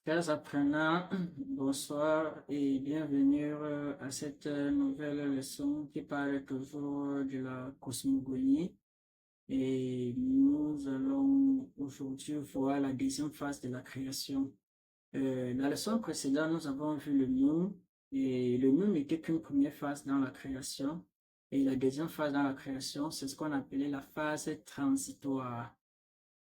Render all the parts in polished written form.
Chers apprenants, bonsoir et bienvenue à cette nouvelle leçon qui parle toujours de la cosmogonie. Et nous allons aujourd'hui voir la deuxième phase de la création. La leçon précédente, nous avons vu le nous, et le nous n'était qu'une première phase dans la création. Et la deuxième phase dans la création, c'est ce qu'on appelait la phase transitoire.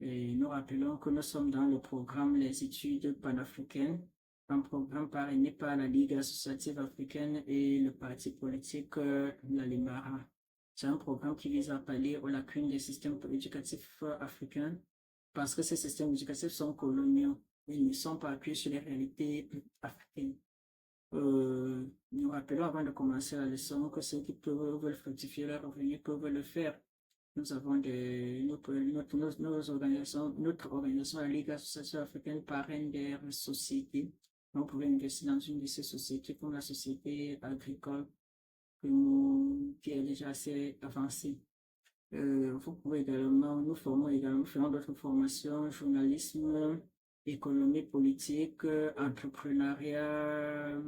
Et nous rappelons que nous sommes dans le programme Les études panafricaines, un programme parrainé par la Ligue associative africaine et le parti politique la Limara. C'est un programme qui vise à pallier aux lacunes des systèmes éducatifs africains parce que ces systèmes éducatifs sont coloniaux. Ils ne sont pas appuyés sur les réalités africaines. Nous rappelons avant de commencer la leçon que ceux qui veulent fructifier leur revenu peuvent le faire. Nous avons notre organisation, la Ligue associative africaine, parraine des sociétés. Vous pouvez investir dans une de ces sociétés comme la société agricole qui est déjà assez avancée. Vous pouvez également, nous formons également, nous faisons d'autres formations, journalisme, économie politique, entrepreneuriat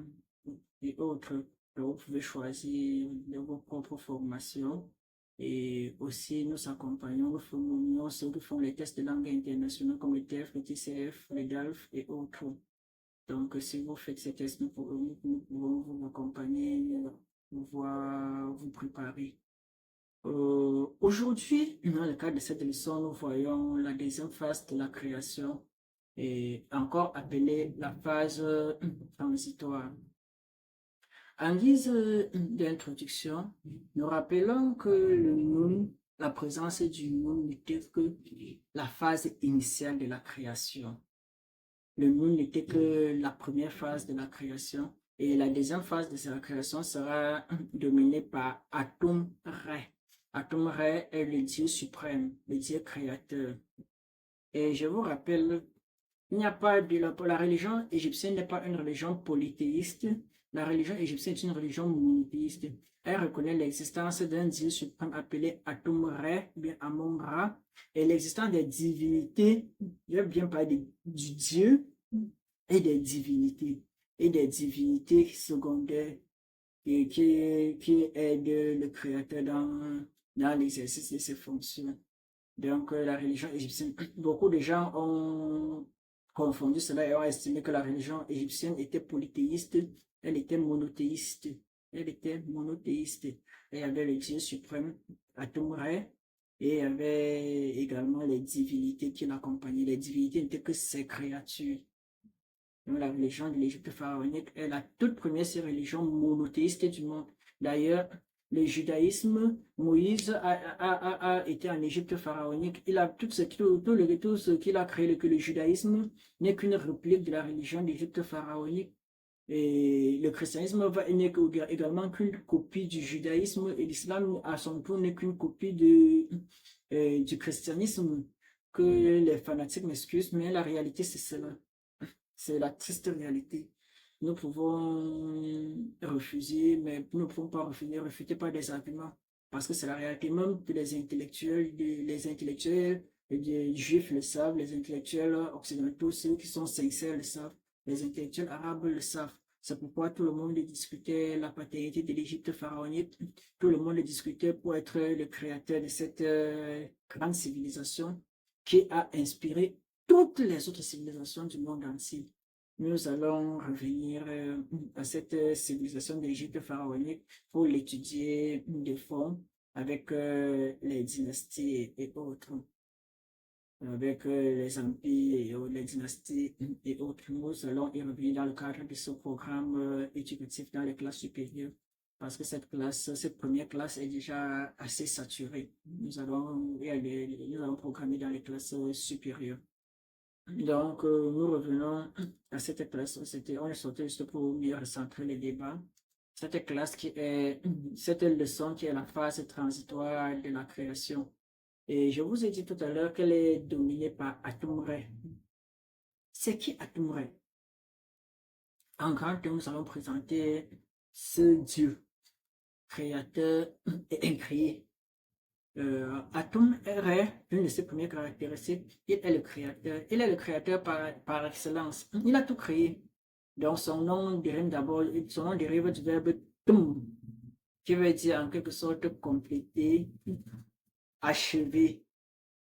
et autres. Donc, vous pouvez choisir de vos propres formations. Et aussi, nous accompagnons, nous formons ceux qui font les tests de langue internationaux comme le TF, le TCF, le DALF et autres. Donc, si vous faites ces tests, nous pouvons vous accompagner, pouvoir vous préparer. Aujourd'hui, dans le cadre de cette leçon, nous voyons la deuxième phase de la création et encore appelée la phase transitoire. En guise d'introduction, nous rappelons que le nous, la présence du nous n'était que la phase initiale de la création. Le nous n'était que la première phase de la création et la deuxième phase de la création sera dominée par Atum Re. Atum Re est le Dieu suprême, le Dieu créateur. Et je vous rappelle, il n'y a pas de la religion égyptienne n'est pas une religion polythéiste. La religion égyptienne est une religion monothéiste. Elle reconnaît l'existence d'un Dieu suprême appelé Atum-Re, bien Amon-Ra, et l'existence des divinités, je veux bien parler du Dieu et des divinités secondaires qui aident le Créateur dans l'exercice de ses fonctions. Donc, la religion égyptienne, beaucoup de gens ont confondu cela et ont estimé que la religion égyptienne était polythéiste, elle était monothéiste. Elle était monothéiste. Et il y avait le Dieu suprême, Atum-Re, et il y avait également les divinités qui l'accompagnaient. Les divinités n'étaient que ces créatures. Donc, la religion de l'Égypte pharaonique est la toute première religion monothéiste du monde. D'ailleurs, le judaïsme, Moïse a été en Égypte pharaonique. Il a tout ce qu'il a créé, que le judaïsme n'est qu'une réplique de la religion d'Égypte pharaonique. Et le christianisme n'est également qu'une copie du judaïsme et l'islam à son tour n'est qu'une copie du christianisme. Que les fanatiques m'excusent, mais la réalité c'est cela. C'est la triste réalité. Nous pouvons refuser, mais nous ne pouvons pas refuter par des arguments. Parce que c'est la réalité même que les intellectuels les juifs le savent, les intellectuels occidentaux, ceux qui sont sincères le savent, les intellectuels arabes le savent. C'est pourquoi tout le monde discutait la paternité de l'Égypte pharaonique. Tout le monde discutait pour être le créateur de cette grande civilisation qui a inspiré toutes les autres civilisations du monde entier. Nous allons revenir à cette civilisation d'Égypte pharaonique pour l'étudier de fond avec les dynasties et autres, avec les empires et les dynasties et autres. Nous allons y revenir dans le cadre de ce programme éducatif dans les classes supérieures parce que cette première classe est déjà assez saturée. Nous allons programmer dans les classes supérieures. Donc, nous revenons à cette classe. On est sorti juste pour mieux recentrer les débats. Cette leçon qui est la phase transitoire de la création. Et je vous ai dit tout à l'heure qu'elle est dominée par Atum-Re. C'est qui Atum-Re? En grand terme, nous allons présenter ce Dieu, créateur et incréé. Atum est une de ses premières caractéristiques. Il est le créateur. Il est le créateur par excellence. Il a tout créé. Donc son nom dérive du verbe tum, qui veut dire en quelque sorte compléter, achever.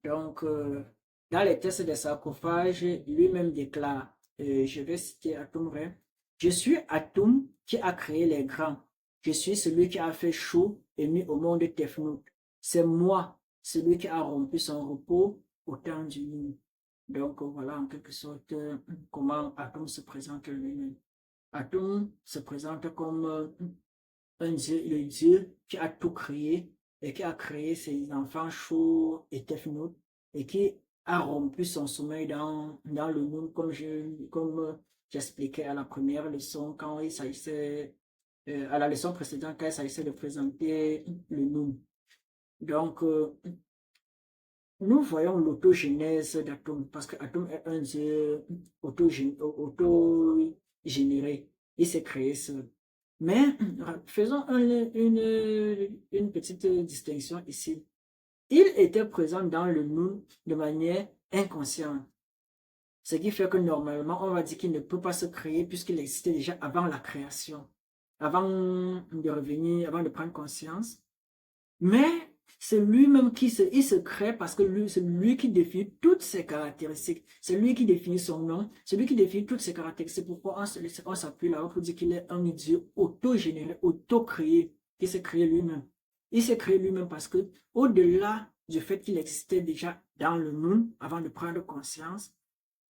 Donc, dans les textes des sarcophages, lui-même déclare, je vais citer Atum Ré, je suis Atum qui a créé les grands. Je suis celui qui a fait chaud et mis au monde Tefnut. C'est moi, celui qui a rompu son repos au temps du Nil. Donc, voilà en quelque sorte comment Atum se présente lui-même. Atum se présente comme un Dieu, le Dieu qui a tout créé et qui a créé ses enfants chauds et Tefnut et qui a rompu son sommeil dans le monde comme j'expliquais à la première leçon quand il s'agissait à la leçon précédente quand il s'agissait de présenter le nous. Donc, nous voyons l'autogénèse d'Atom parce qu'Atom est un dieu auto-généré. Il s'est créé seul. Mais faisons une petite distinction ici. Il était présent dans le nous de manière inconsciente. Ce qui fait que normalement, on va dire qu'il ne peut pas se créer puisqu'il existait déjà avant la création, avant de revenir, avant de prendre conscience. Mais c'est lui-même il se crée parce que c'est lui qui définit toutes ses caractéristiques. C'est lui qui définit son nom, c'est lui qui définit toutes ses caractéristiques. C'est pourquoi on s'appuie là pour dire qu'il est un Dieu auto-généré, auto-créé, qui s'est créé lui-même. Il s'est créé lui-même parce que, au-delà du fait qu'il existait déjà dans le monde avant de prendre conscience,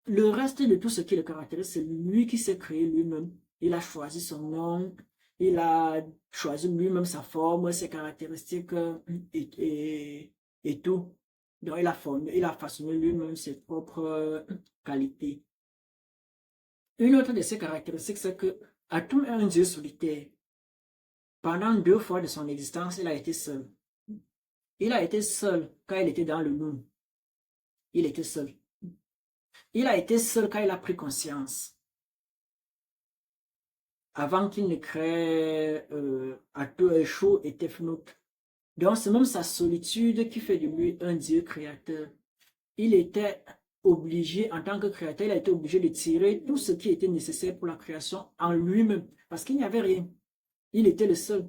le reste de tout ce qui le caractérise, c'est lui qui s'est créé lui-même. Il a choisi son nom, il a choisi lui-même sa forme, ses caractéristiques et tout. Donc il a façonné lui-même ses propres qualités. Une autre de ses caractéristiques, c'est que Atum est un dieu solitaire. Pendant 2 fois de son existence, il a été seul. Il a été seul quand il était dans le nous. Il était seul. Il a été seul quand il a pris conscience. Avant qu'il ne crée Atu et Tefnut. Donc c'est même sa solitude qui fait de lui un Dieu créateur. Il était obligé, en tant que créateur, il a été obligé de tirer tout ce qui était nécessaire pour la création en lui-même, parce qu'il n'y avait rien. Il était le seul.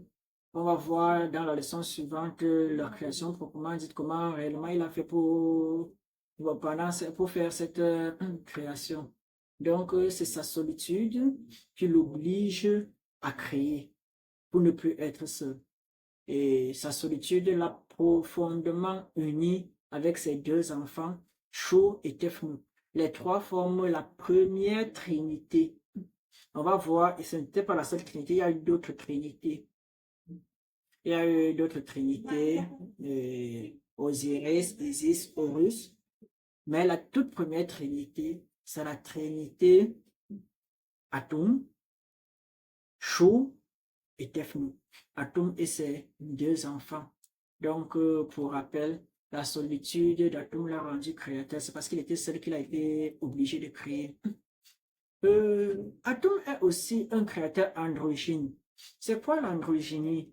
On va voir dans la leçon suivante la création proprement dite, comment réellement il a fait pour faire cette création. Donc, c'est sa solitude qui l'oblige à créer pour ne plus être seul. Et sa solitude l'a profondément uni avec ses 2 enfants, Shu et Tefnut. Les 3 forment la première trinité. On va voir, et ce n'était pas la seule trinité, il y a eu d'autres trinités. Il y a eu d'autres trinités, Osiris, Isis, Horus. Mais la toute première trinité, c'est la trinité Atum, Shu et Tefnut. Atum et ses 2 enfants. Donc, pour rappel, la solitude d'Atum l'a rendu créateur. C'est parce qu'il était seul qu'il a été obligé de créer. Atum est aussi un créateur androgyne. C'est quoi l'androgynie?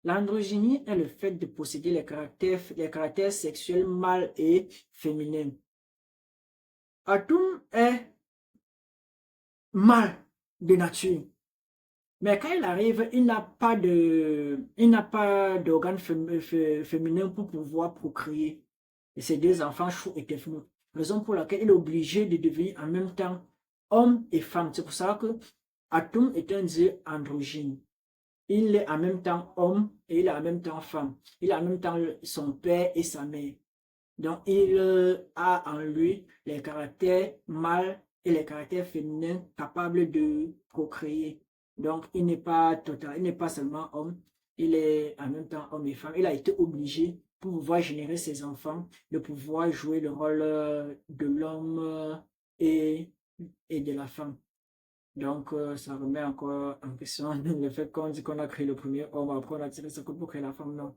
L'androgynie est le fait de posséder les caractères sexuels mâles et féminins. Atum est mâle de nature. Mais quand il arrive, il n'a pas d'organe féminin pour pouvoir procréer. Et ses 2 enfants, Chou et Tefnut. Raison pour laquelle il est obligé de devenir en même temps homme et femme. C'est pour ça que Atum est un dieu androgyne. Il est en même temps homme et il est en même temps femme. Il a en même temps son père et sa mère. Donc il a en lui les caractères mâles et les caractères féminins capables de procréer. Donc il n'est pas total, il n'est pas seulement homme, il est en même temps homme et femme. Il a été obligé pour pouvoir générer ses enfants, de pouvoir jouer le rôle de l'homme et de la femme. Donc, ça remet encore en question le fait qu'on dit qu'on a créé le premier homme, après on a tiré ce coup pour créer la femme. Non.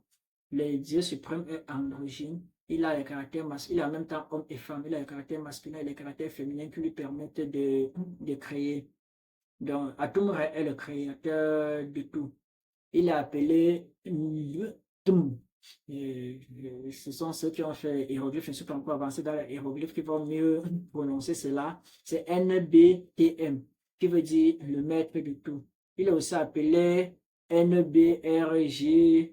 Le Dieu suprême est androgyne. Il a les caractères masculins, il a en même temps homme et femme. Il a les caractères masculins et les caractères féminins qui lui permettent de créer. Donc, Atum-Re est le créateur de tout. Il est appelé Tum. Ce sont ceux qui ont fait les hiéroglyphes. Je ne suis pas encore avancé dans les hiéroglyphes qui vont mieux prononcer cela. C'est NBTM, qui veut dire le maître de tout. Il est aussi appelé NBRGR.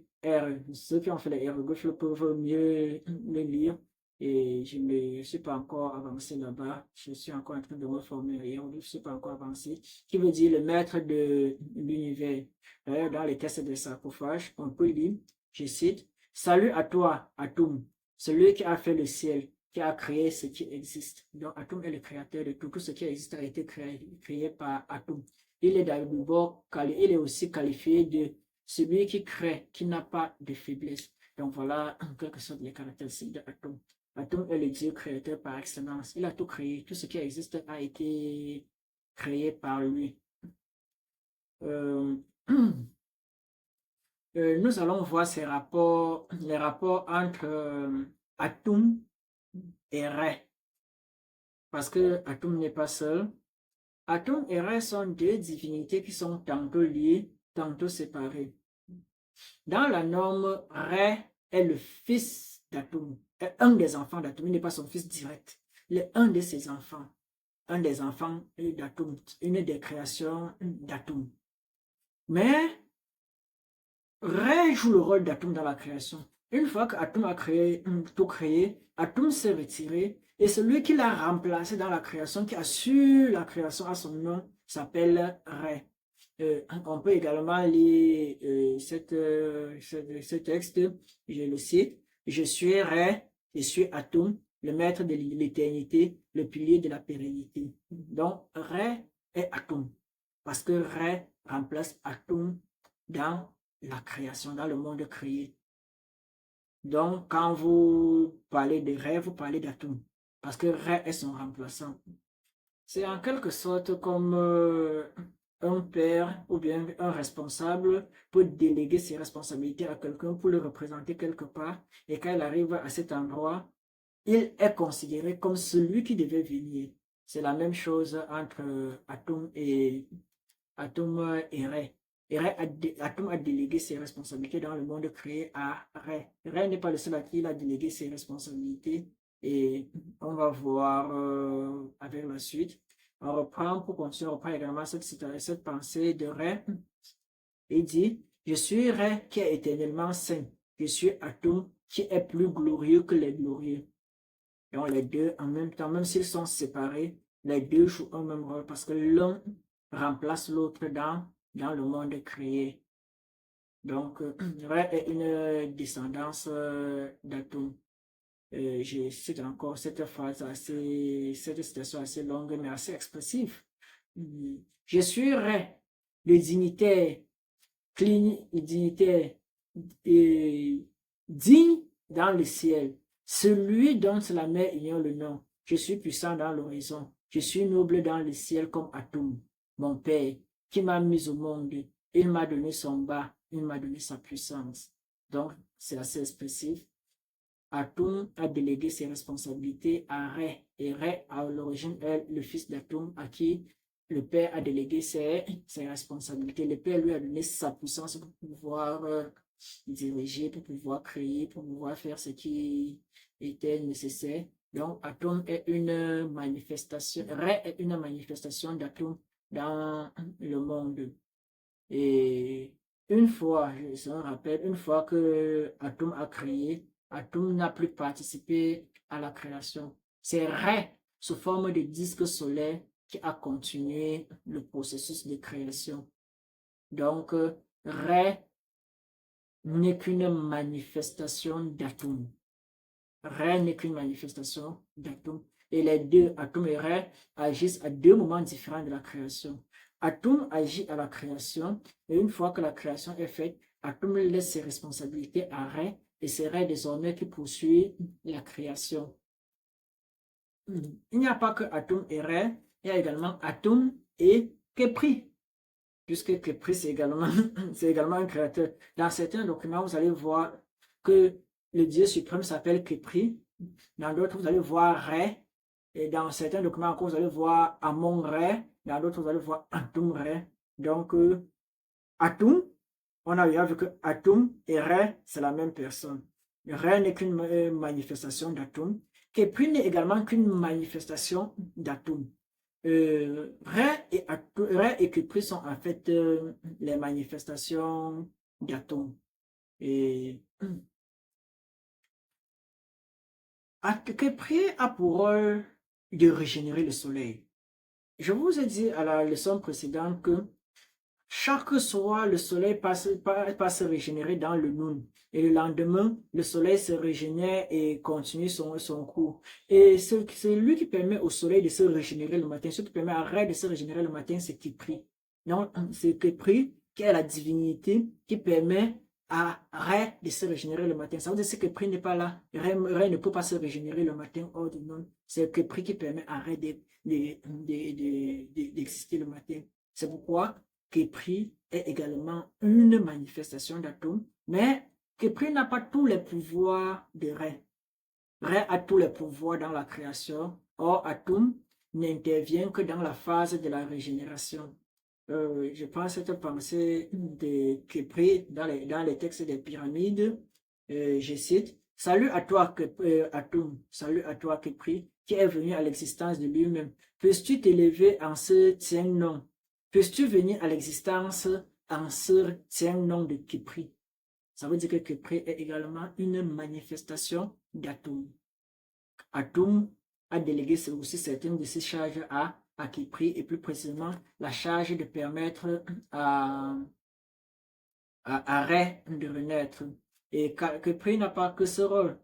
Ceux qui ont fait les hiéroglyphes peuvent mieux le lire. Et je ne suis pas encore avancé là-bas. Je suis encore en train de me former les hiéroglyphes. Je ne suis pas encore avancé. Qui veut dire le maître de l'univers. D'ailleurs, dans les tests de sarcophage, on peut lire, je cite, salut à toi, Atum, celui qui a fait le ciel, qui a créé ce qui existe. Donc, Atum est le créateur de tout. Tout ce qui existe a été créé par Atum. Il est d'abord, il est aussi qualifié de celui qui crée, qui n'a pas de faiblesse. Donc, voilà, en quelque sorte, les caractéristiques d'Atum. Atum est le Dieu créateur par excellence. Il a tout créé. Tout ce qui existe a été créé par lui. Nous allons voir les rapports entre Atum et Ré, parce que Atum n'est pas seul. Atum et Ré sont deux divinités qui sont tantôt liées, tantôt séparées. Dans la norme, Ré est le fils d'Atum, est un des enfants d'Atum, il n'est pas son fils direct, il est un de ses enfants, un des enfants d'Atum, une des créations d'Atum. Mais Ré joue le rôle d'Atum dans la création. Une fois qu'Atum a tout créé, Atum s'est retiré et celui qui l'a remplacé dans la création, qui assure la création à son nom, s'appelle Ré. On peut également lire ce texte, je le cite. Je suis Ré, je suis Atum, le maître de l'éternité, le pilier de la pérennité. Donc, Ré est Atum, parce que Ré remplace Atum dans la création, dans le monde créé. Donc, quand vous parlez de Ré, vous parlez d'Atum, parce que Ré est son remplaçant. C'est en quelque sorte comme un père ou bien un responsable peut déléguer ses responsabilités à quelqu'un pour le représenter quelque part, et quand il arrive à cet endroit, il est considéré comme celui qui devait venir. C'est la même chose entre Atum et Ré. Et Atum a délégué ses responsabilités dans le monde créé à Ré. Ré n'est pas le seul à qui il a délégué ses responsabilités. Et on va voir avec la suite. On reprend, pour continuer, on reprend également cette pensée de Ré. Il dit, je suis Ré qui est éternellement saint. Je suis Atum qui est plus glorieux que les glorieux. Donc les deux en même temps, même s'ils sont séparés, les deux jouent un même rôle parce que l'un remplace l'autre dans le monde créé. Donc, Ré est une descendance d'Atum. Je cite encore cette phrase cette citation assez longue mais assez expressive. Je suis Ré, le dignitaire, digne dans le ciel, celui dont la mer ignore le nom. Je suis puissant dans l'horizon, je suis noble dans le ciel comme Atum, mon père, qui m'a mis au monde. Il m'a donné son bas, il m'a donné sa puissance. Donc, c'est assez expressif. Atum a délégué ses responsabilités à Ré, et Ré, à l'origine, est le fils d'Atum, à qui le père a délégué ses responsabilités. Le père lui a donné sa puissance pour pouvoir diriger, pour pouvoir créer, pour pouvoir faire ce qui était nécessaire. Donc, Atum est une manifestation, Ré est une manifestation d'Atum dans le monde. Et une fois, je me rappelle, une fois que Atum a créé, Atum n'a plus participé à la création. C'est Ré, sous forme de disque solaire, qui a continué le processus de création. Donc, Ré n'est qu'une manifestation d'Atum. Ré n'est qu'une manifestation d'Atum. Et les deux, Atum et Ré, agissent à deux moments différents de la création. Atum agit à la création, et une fois que la création est faite, Atum laisse ses responsabilités à Ré, et c'est Ré désormais qui poursuit la création. Il n'y a pas que Atum et Ré, il y a également Atum et Kepri, puisque Kepri c'est également un créateur. Dans certains documents, vous allez voir que le Dieu suprême s'appelle Kepri, dans d'autres, vous allez voir Ré, et dans certains documents encore, vous allez voir Amon Ré, dans d'autres, vous allez voir Atum Ré. Donc, Atum on a vu que Atum et Ré, c'est la même personne. Ré n'est qu'une manifestation d'Atum. Kepri n'est également qu'une manifestation d'Atum. Ré et Kepri sont en fait les manifestations d'Atum. Et Kepri a pour rôle de régénérer le soleil. Je vous ai dit à la leçon précédente que chaque soir, le soleil passe se régénérer dans le noun. Et le lendemain, le soleil se régénère et continue son cours. Et c'est lui qui permet au soleil de se régénérer le matin. Ce qui permet à Ré de se régénérer le matin, c'est Kepri. Donc, c'est Kepri qui est la divinité qui permet à Ré de se régénérer le matin. Ça veut dire que Kepri n'est pas là. Ré ne peut pas se régénérer le matin hors du noun. C'est Kepri qui permet à Ré d'exister le matin. C'est pourquoi Kepri est également une manifestation d'Atum, mais Kepri n'a pas tous les pouvoirs de Ré. Ré a tous les pouvoirs dans la création, or Atum n'intervient que dans la phase de la régénération. Je pense cette pensée de Kepri dans les textes des pyramides. Je cite: salut à toi, Atum, salut à toi, Kepri, qui est venu à l'existence de lui-même. Peux-tu t'élever en ce tien nom? Peux-tu venir à l'existence en ce tien nom de Kepri? Ça veut dire que Kepri est également une manifestation d'Atum. Atum a délégué aussi certaines de ses charges à Kepri, et plus précisément la charge de permettre à Ré de renaître. Et Kepri n'a pas que ce rôle.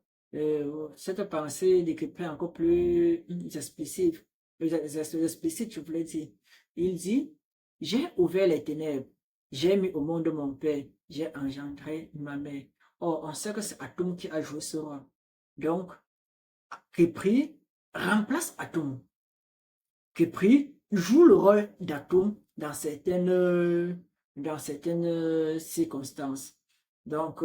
Cette pensée de Kepri est encore plus explicite, je voulais dire. Il dit: j'ai ouvert les ténèbres, j'ai mis au monde mon père, j'ai engendré ma mère. Or, on sait que c'est Atum qui a joué ce rôle. Donc, Kepri remplace Atum. Kepri joue le rôle d'Atum dans certaines circonstances. Donc,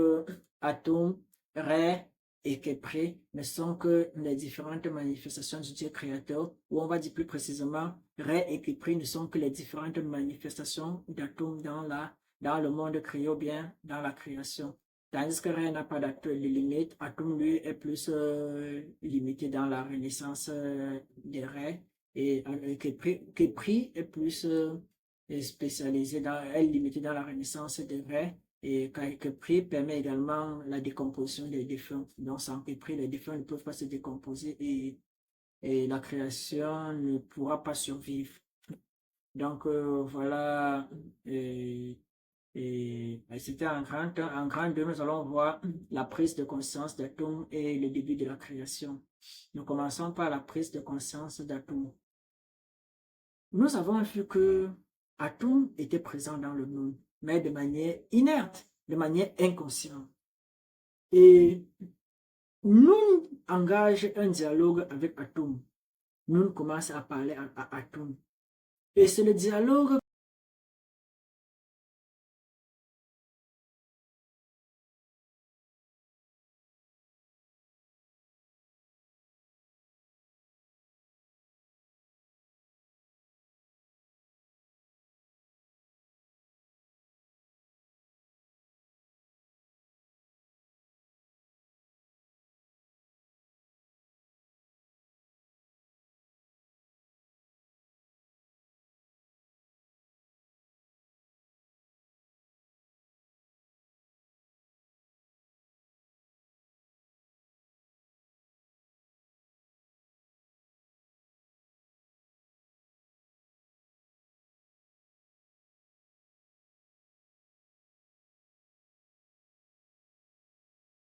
Atum, Ré et Kepri ne sont que les différentes manifestations du Dieu créateur, ou on va dire plus précisément, Ré et Kepri ne sont que les différentes manifestations d'Atum dans le monde créé ou bien dans la création. Tandis que Ré n'a pas de limite, Atum lui est plus limité dans la renaissance des Ré, et Kepri est plus spécialisé est limité dans la renaissance des Ré, et Kepri permet également la décomposition des défunts. Donc sans Kepri, les défunts ne peuvent pas se décomposer et la création ne pourra pas survivre. Donc voilà, et c'était un grand deux. Nous allons voir la prise de conscience d'Atum et le début de la création. Nous commençons par la prise de conscience d'Atum. Nous avons vu que Atum était présent dans le monde, mais de manière inerte, de manière inconsciente. Et nous engage un dialogue avec Atum. Nous commençons à parler à Atum. Et c'est le dialogue